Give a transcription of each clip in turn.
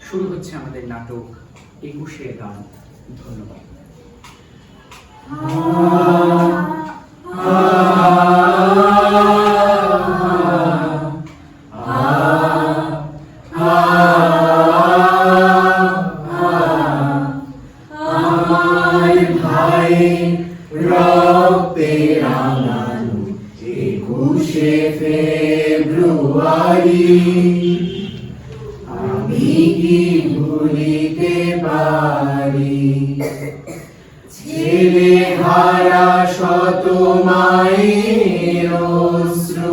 শুরু হচ্ছে আমাদের নাটক ২১-এর গান। ধন্যবাদ। আমি কি ভুলিতে পারি ছেলে হারা শত মায়ের অশ্রু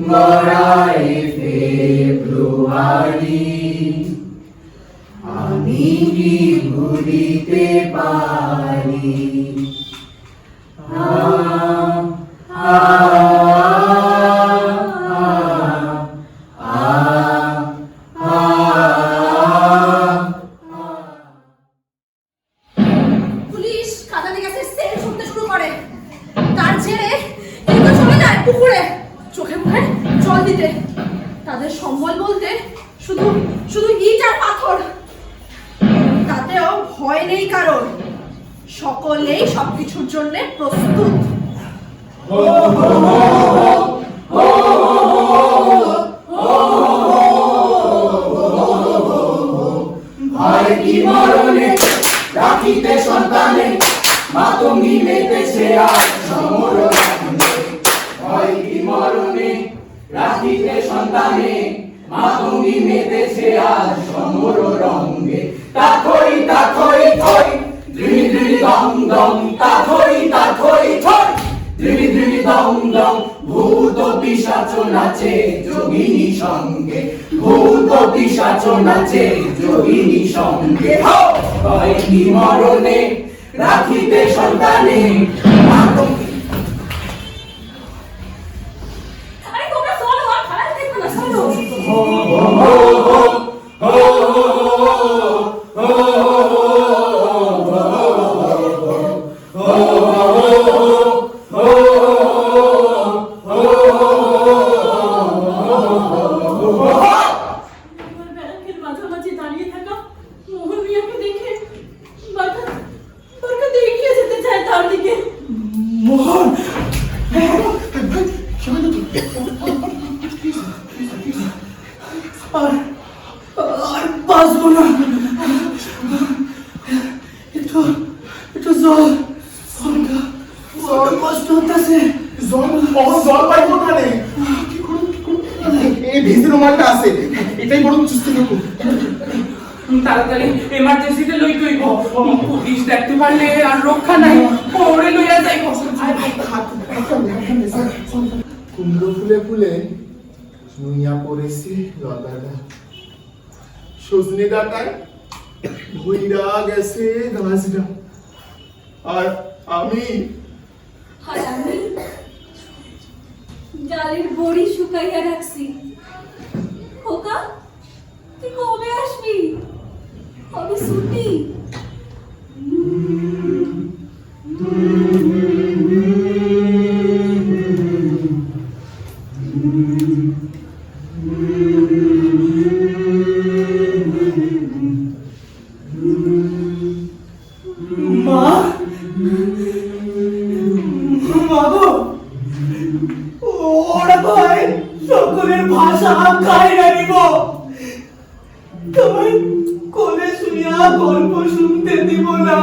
গড়ায় ফেব্রুয়ারি। আমি কি ভুলিতে পারি পুলিশ কাঁদানে গ্যাসের সেল ছুটতে শুরু করে। তার ছেড়ে কিন্তু চলে যায় পুকুরে চোখে মুখে জল দিতে। তাদের সম্বল বলতে শুধু শুধু ইট আর পাথর। তাতেও ভয় নেই কারণ, সকলেই সবকিছুর জন্য প্রস্তুত। ভয় কি মরণে রাখিতে সন্তানে মাতঙ্গী মেতেছে আর সমর রঙ্গে। ভয় কি মরণে রাখিতে সন্তানে মাতঙ্গী মেতেছে আর সমর রঙ্গে। তাথই তাথই থই দ্রিমি দ্রিমি দম দম, তাথই তাথই থই দ্রিমি দ্রিমি দম দম। ভূত পিশাচ নাচে যোগিনী সঙ্গে, ভূত পিশাচ নাচে যোগিনী সঙ্গে। ভয় কি মরণে রাখিতে সন্তানে মাতঙ্গী। আরে তোমরা চলো, আর খারাপ দেখবে না, চলো। ব্যারাকের মাঝামাঝি দাঁড়িয়ে থাকা মোহন মিয়াকে দেখে বারকা এগিয়ে যেতে চায় তার দিকে। মোহন আর বাঁচবো না। একটু একটু জল কষ্ট হতেছে। জল পাইব না রে। এই ভিজে রুমালটা আছে, এটাই বরং চুষতে থাকো। তাড়াতাড়ি এমার্জেন্সিতে লই কইব। পুলিশ দেখতে পারলে আর রক্ষা নাই, ওরে লইয়া যাইব। কুমড়ো ফুলে ফুলে নুইয়া পড়েছে লতাটা, সজনে ডাটায় ভুইরা গেছে গাছটা, আর আমি ডালের বড়ি শুকাইয়া রাখছি। খোকা, তুই কবে আসবি? কবে ছুটি? মা মাগো, ওরা ভাই সকলের ভাষা খাইরা নিব। তোমার কোলে শুনিয়া গল্প শুনতে দিব না।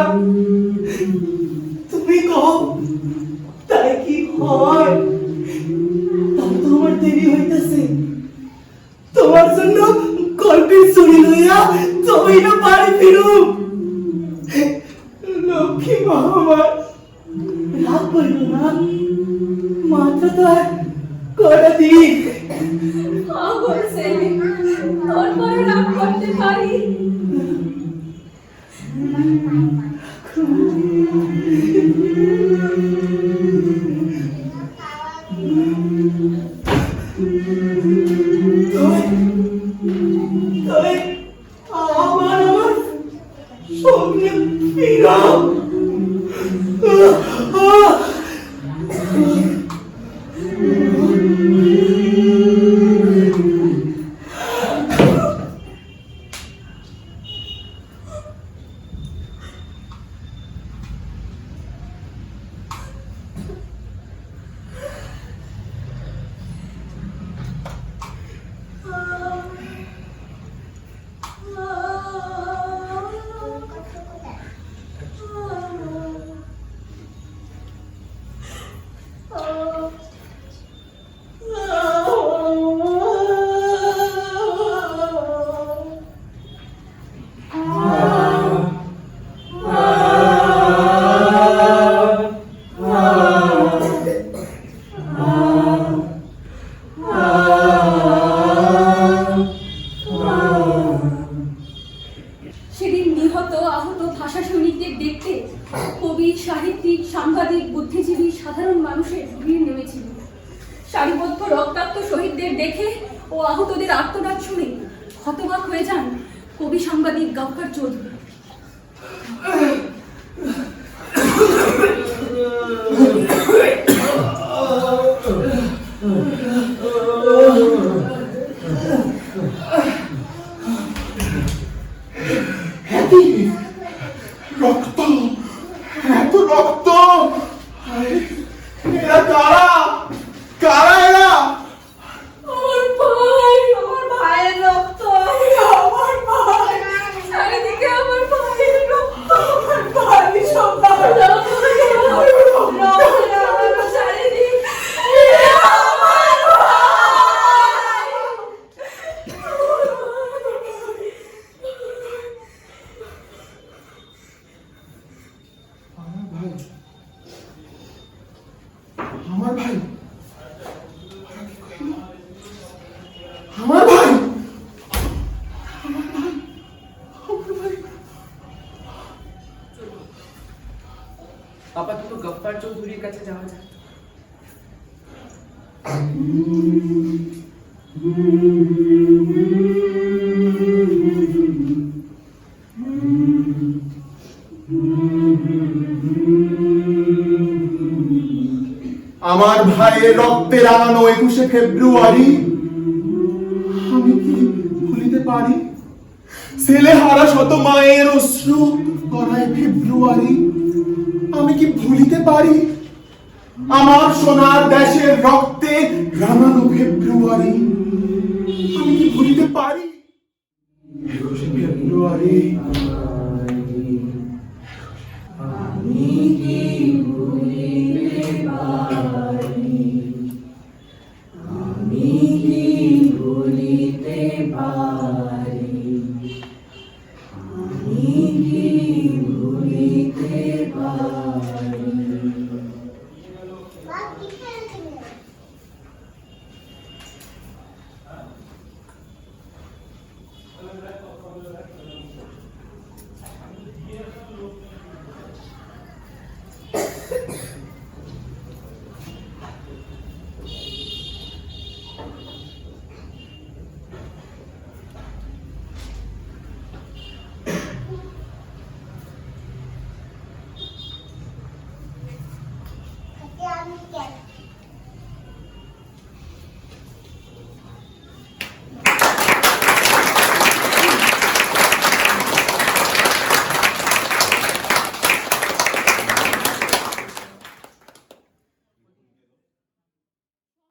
তুমি কও তাই কি হয়? তাই তো আমার দেরি হইতেছে। তোমার জন্য গল্পের চুরি লইয়া তুমি না বাড়ি ফিরু। লক্ষ্মী মা আমার, রাগ করিল না, মাত্র তো আর কটা দিন। পাগল ছেলে, তোর পরে রাগ করতে পারি? আমার সঙ্গে ফিরাও। আহত ভাষা সৈনিকদের দেখতে কবি, সাহিত্যিক, সাংবাদিক, বুদ্ধিজীবী, সাধারণ মানুষের ভিড় নেমেছিল। সারিবদ্ধ রক্তাক্ত শহীদদের দেখে ও আহতদের আর্তনাদ শুনে হতবাক হয়ে যান কবি, সাংবাদিক গফফার চৌধুরী। রক্ত, এত রক্ত! এরা কারা? কারা এরা? আমার ভাইয়ের রক্ত, আমার ভাই, চারিদিকে আমার ভাইয়ের রক্ত, আমার ভাই সব আমার ভাই, আমার ভাই, আপাতত গফফার চৌধুরীর কাছে যাওয়া যায়। আমার ভাইয়ের রক্তে রাঙানো 21শে ফেব্রুয়ারি আমি কি ভুলিতে পারি? ছেলে হারা শত মায়ের অশ্রু গড়ায় ফেব্রুয়ারি আমি কি ভুলিতে পারি? আমার সোনার দেশের রক্তে রাঙানো ফেব্রুয়ারি আমি কি ভুলিতে পারি? 21শে ফেব্রুয়ারি আমি কি ভুলিতে পারি, আমি কি ভুলিতে পারি, আমি কি ভুলিতে পারি।